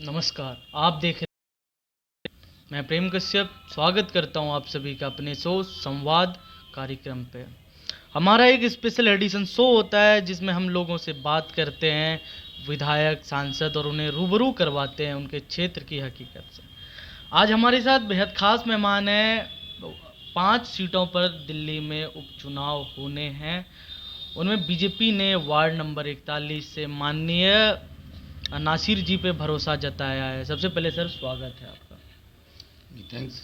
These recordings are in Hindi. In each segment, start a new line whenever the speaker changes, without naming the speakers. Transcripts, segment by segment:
नमस्कार। आप देख रहे मैं प्रेम कश्यप स्वागत करता हूं आप सभी का अपने शो संवाद कार्यक्रम पे। हमारा एक स्पेशल एडिशन शो होता है जिसमें हम लोगों से बात करते हैं, विधायक सांसद, और उन्हें रूबरू करवाते हैं उनके क्षेत्र की हकीकत से। आज हमारे साथ बेहद खास मेहमान हैं। 5 सीटों पर दिल्ली में उपचुनाव होने हैं। उनमें बीजेपी ने वार्ड नंबर 41 से माननीय नासिर जी पे भरोसा जताया है। सबसे पहले सर स्वागत है आपका।
थैंक्स।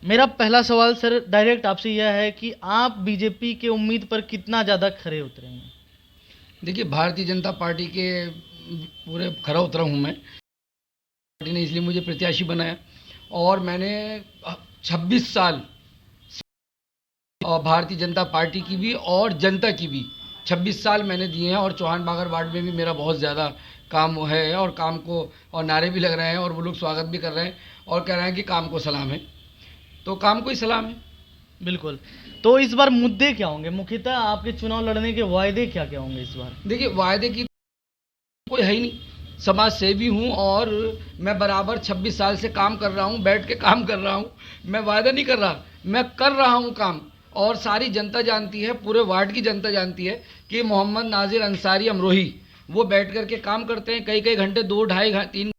मेरा पहला सवाल सर डायरेक्ट आपसे यह है कि आप बीजेपी के उम्मीद पर कितना ज़्यादा खरे उतरेंगे?
देखिए, भारतीय जनता पार्टी के पूरे खरा उतरा हूँ मैं। पार्टी ने इसलिए मुझे प्रत्याशी बनाया और मैंने 26 साल और भारतीय जनता पार्टी की भी और जनता की भी 26 साल मैंने दिए हैं। और चौहान बागर वार्ड में भी मेरा बहुत ज़्यादा काम है और काम को और नारे भी लग रहे हैं और वो लोग स्वागत भी कर रहे हैं और कह रहे हैं कि काम को सलाम है, तो काम को ही सलाम है।
बिल्कुल। तो इस बार मुद्दे क्या होंगे? मुख्यतः आपके चुनाव लड़ने के वायदे क्या क्या होंगे इस बार?
देखिए, वायदे की कोई है ही नहीं। समाज सेवी हूँ और मैं बराबर 26 साल से काम कर रहा हूँ, बैठ के काम कर रहा हूँ। मैं वायदा नहीं कर रहा, मैं कर रहा हूँ काम। और सारी जनता जानती है, पूरे वार्ड की जनता जानती है कि मोहम्मद नाजिर अंसारी अमरोही वो बैठ कर के काम करते हैं कई कई घंटे, 2 ढाई 3।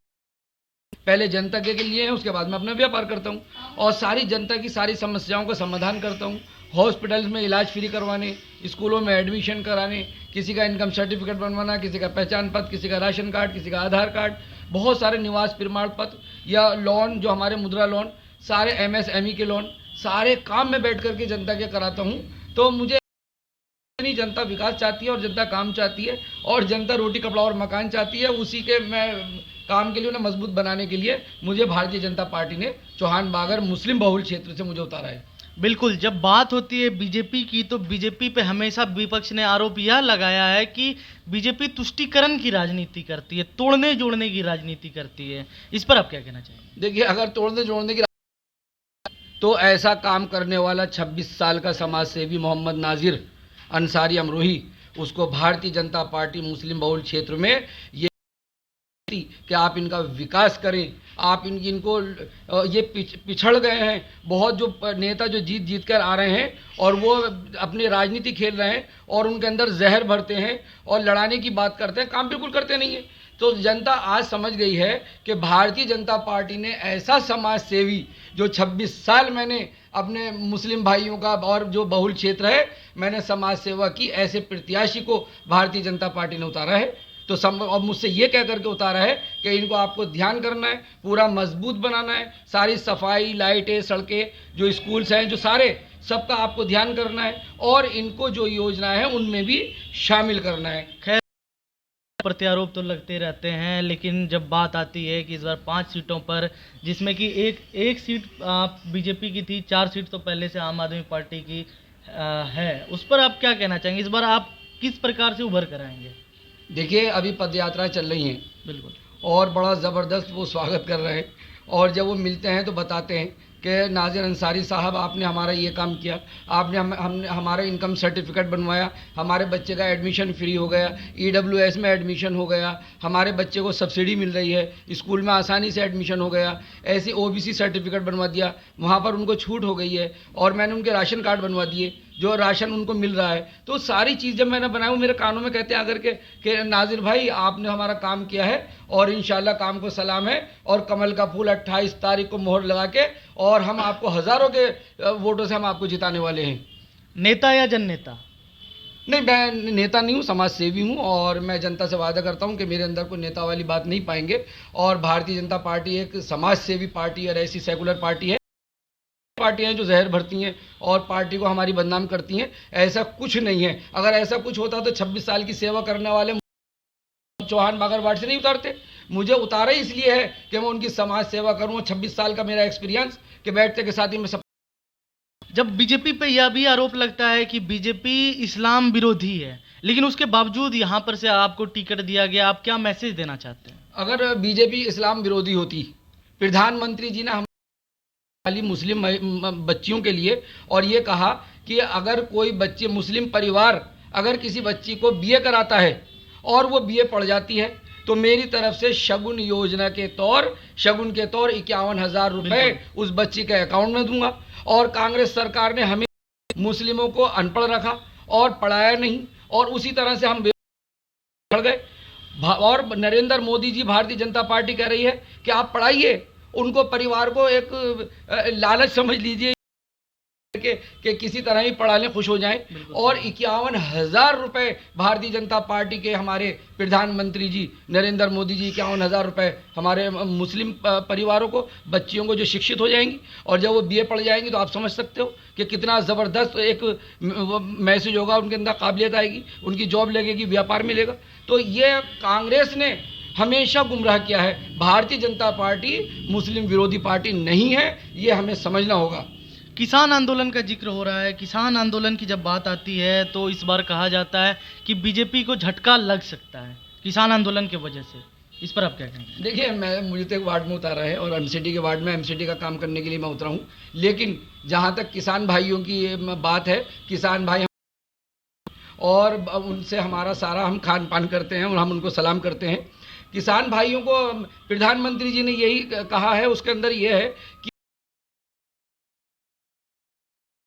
पहले जनता के लिए है, उसके बाद मैं अपना व्यापार करता हूँ और सारी जनता की सारी समस्याओं का समाधान करता हूँ। हॉस्पिटल्स में इलाज फ्री करवाने, स्कूलों में एडमिशन कराने, किसी का इनकम सर्टिफिकेट बनवाना, किसी का पहचान पत्र, किसी का राशन कार्ड, किसी का आधार कार्ड, बहुत सारे निवास प्रमाण पत्र या लोन जो हमारे मुद्रा लोन, सारे एमएसएमई के लोन, सारे काम में बैठ करके जनता के कराता हूँ। तो मुझे जनता विकास चाहती है और जनता काम चाहती है और जनता रोटी कपड़ा और मकान चाहती है। उसी के मैं काम के लिए उन्हें मजबूत बनाने के लिए मुझे भारतीय जनता पार्टी ने चौहान बागर मुस्लिम बहुल क्षेत्र से मुझे उतारा है।
बिल्कुल। जब बात होती है बीजेपी की तो बीजेपी पे हमेशा विपक्ष ने आरोप यह लगाया है कि बीजेपी तुष्टीकरण की राजनीति करती है, तोड़ने जोड़ने की राजनीति करती है। इस पर आप क्या कहना चाहेंगे?
देखिए, अगर तोड़ने जोड़ने की तो ऐसा काम करने वाला 26 साल का समाज सेवी मोहम्मद नाजिर अंसारी अमरोही, उसको भारतीय जनता पार्टी मुस्लिम बहुल क्षेत्र में ये कि आप इनका विकास करें। आप इनको ये पिछड़ गए हैं बहुत, जो नेता जो जीत जीत कर आ रहे हैं और वो अपनी राजनीति खेल रहे हैं और उनके अंदर जहर भरते हैं और लड़ाने की बात करते हैं, काम बिल्कुल करते नहीं है। तो जनता आज समझ गई है कि भारतीय जनता पार्टी ने ऐसा समाज सेवी जो 26 साल मैंने अपने मुस्लिम भाइयों का और जो बहुल क्षेत्र है मैंने समाज सेवा की, ऐसे प्रत्याशी को भारतीय जनता पार्टी ने उतारा है। तो और मुझसे ये कह करके उतारा है कि इनको आपको ध्यान करना है, पूरा मजबूत बनाना है, सारी सफाई, लाइटें, सड़कें, जो स्कूल्स हैं, जो सारे सबका आपको ध्यान करना है और इनको जो योजनाएं हैं उनमें भी शामिल करना है।
खैर, प्रत्यारोप तो लगते रहते हैं, लेकिन जब बात आती है कि इस बार 5 सीटों पर, जिसमें कि एक सीट बीजेपी की थी, 4 सीट तो पहले से आम आदमी पार्टी की है, उस पर आप क्या कहना चाहेंगे? इस बार आप किस प्रकार से उभर कर आएंगे?
देखिए, अभी पद यात्राएं चल रही हैं।
बिल्कुल।
और बड़ा ज़बरदस्त वो स्वागत कर रहे हैं और जब वो मिलते हैं तो बताते हैं कि नाजिर अंसारी साहब, आपने हमारा ये काम किया, आपने हमने हमारा इनकम सर्टिफिकेट बनवाया, हमारे बच्चे का एडमिशन फ्री हो गया, ईडब्ल्यूएस में एडमिशन हो गया, हमारे बच्चे को सब्सिडी मिल रही है, स्कूल में आसानी से एडमिशन हो गया, ऐसे ओबीसी सर्टिफिकेट बनवा दिया, वहाँ पर उनको छूट हो गई है और मैंने उनके राशन कार्ड बनवा दिए, जो राशन उनको मिल रहा है। तो सारी चीज़ जब मैंने बनाई, मेरे कानों में कहते हैं आकर के कि नाजिर भाई, आपने हमारा काम किया है और इंशाल्लाह काम को सलाम है और कमल का फूल 28 तारीख को मोहर लगा के और हम आपको हज़ारों के वोटों से हम आपको जिताने वाले हैं।
नेता या जननेता?
नहीं, मैं नेता नहीं हूँ, समाज सेवी हूँ और मैं जनता से वादा करता हूँ कि मेरे अंदर कोई नेता वाली बात नहीं पाएंगे। और भारतीय जनता पार्टी एक समाज सेवी पार्टी और ऐसी सेकुलर पार्टी है। पार्टियां जो जहर भरती हैं और पार्टी को हमारी बदनाम करती हैं, ऐसा कुछ नहीं है। अगर ऐसा कुछ होता तो 26 साल की सेवा करने वाले चौहान बागर वार्ड से नहीं उतारते। मुझे उतारा इसलिए है कि मैं उनकी समाज सेवा करूँ। 26 साल का मेरा एक्सपीरियंस कि बैठते के साथ ही मैं सब।
जब बीजेपी पे यह भी आरोप लगता है कि बीजेपी इस्लाम विरोधी है, लेकिन उसके बावजूद यहाँ पर से आपको टिकट दिया गया, आप क्या मैसेज देना चाहते हैं?
अगर बीजेपी इस्लाम विरोधी होती, प्रधानमंत्री जी ने खाली मुस्लिम बच्चियों के लिए और ये कहा कि अगर कोई बच्चे मुस्लिम परिवार अगर किसी बच्ची को बीए कराता है और वो बीए पढ़ जाती है तो मेरी तरफ से शगुन योजना के तौर शगुन के तौर 51,000 रुपए उस बच्ची के अकाउंट में दूंगा। और कांग्रेस सरकार ने हमें मुस्लिमों को अनपढ़ रखा और पढ़ाया नहीं, और उसी तरह से हम बढ़ गए। और नरेंद्र मोदी जी, भारतीय जनता पार्टी कह रही है कि आप पढ़ाइए उनको, परिवार को एक लालच समझ लीजिए कि किसी तरह ही पढ़ा लें, खुश हो जाएं। और 51,000 रुपए भारतीय जनता पार्टी के हमारे प्रधानमंत्री जी नरेंद्र मोदी जी 51,000 रुपए हमारे मुस्लिम परिवारों को, बच्चियों को जो शिक्षित हो जाएंगी और जब वो बीए पढ़ जाएंगी तो आप समझ सकते हो कि कितना ज़बरदस्त एक मैसेज होगा, उनके अंदर काबिलियत आएगी, उनकी जॉब लगेगी, व्यापार मिलेगा। तो ये कांग्रेस ने हमेशा गुमराह किया है। भारतीय जनता पार्टी मुस्लिम विरोधी पार्टी नहीं है, ये हमें समझना होगा।
किसान आंदोलन का जिक्र हो रहा है। किसान आंदोलन की जब बात आती है तो इस बार कहा जाता है कि बीजेपी को झटका लग सकता है किसान आंदोलन की वजह से। इस पर आप क्या कहेंगे?
देखिए, मुझे तो एक वार्ड में उतारा है और एमसीडी के वार्ड में एमसीडी का काम करने के लिए मैं उतरा हूँ। लेकिन जहाँ तक किसान भाइयों की बात है, किसान भाई और उनसे हमारा सारा हम खान पान करते हैं और हम उनको सलाम करते हैं। किसान भाइयों को प्रधानमंत्री जी ने यही कहा है, उसके अंदर ये है कि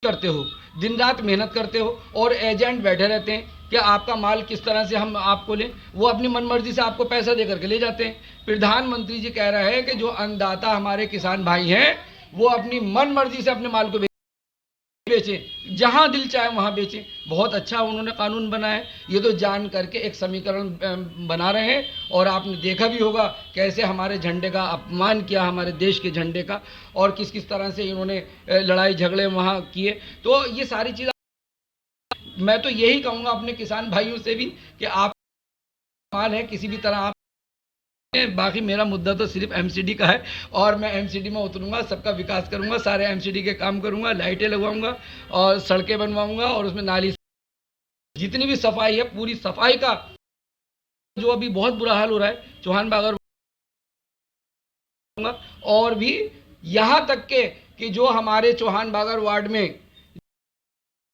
करते हो, दिन रात मेहनत करते हो और एजेंट बैठे रहते हैं कि आपका माल किस तरह से हम आपको लें, वो अपनी मनमर्जी से आपको पैसा दे करके ले जाते हैं। प्रधानमंत्री जी कह रहे हैं कि जो अन्नदाता हमारे किसान भाई हैं वो अपनी मनमर्जी से अपने माल को बेचें, जहां दिल चाहे वहां बेचें। बहुत अच्छा उन्होंने कानून बनाया है। ये तो जान करके एक समीकरण बना रहे हैं और आपने देखा भी होगा कैसे हमारे झंडे का अपमान किया, हमारे देश के झंडे का, और किस किस तरह से इन्होंने लड़ाई झगड़े वहाँ किए। तो ये सारी चीज़ मैं तो यही कहूँगा अपने किसान भाइयों से भी कि आप माल है किसी भी तरह आप। बाकी मेरा मुद्दा तो सिर्फ एमसीडी का है और मैं एमसीडी में उतरूंगा, सबका विकास करूंगा, सारे एमसीडी के काम करूंगा, लाइटें लगवाऊंगा और सड़कें बनवाऊंगा और उसमें नाली, जितनी भी सफाई है पूरी सफाई का, जो अभी बहुत बुरा हाल हो रहा है चौहान बागर, और भी यहाँ तक के कि जो हमारे चौहान बागर वार्ड में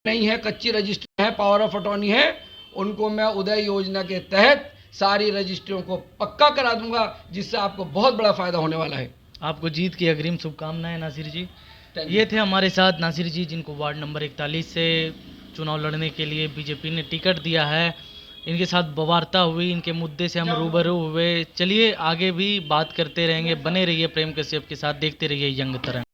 नहीं है, कच्ची रजिस्ट्री है, पावर ऑफ अटॉर्नी है, उनको मैं उदय योजना के तहत सारी रजिस्ट्रियों को पक्का करा दूंगा, जिससे आपको बहुत बड़ा फायदा होने वाला है।
आपको जीत की अग्रिम शुभकामनाएं नासिर जी। ये थे हमारे साथ नासिर जी, जिनको वार्ड नंबर 41 से चुनाव लड़ने के लिए बीजेपी ने टिकट दिया है। इनके साथ वार्ता हुई, इनके मुद्दे से हम रूबरू हुए। चलिए आगे भी बात करते रहेंगे, बने रहिए प्रेम कश्यप के साथ, देखते रहिए यंग तरंग।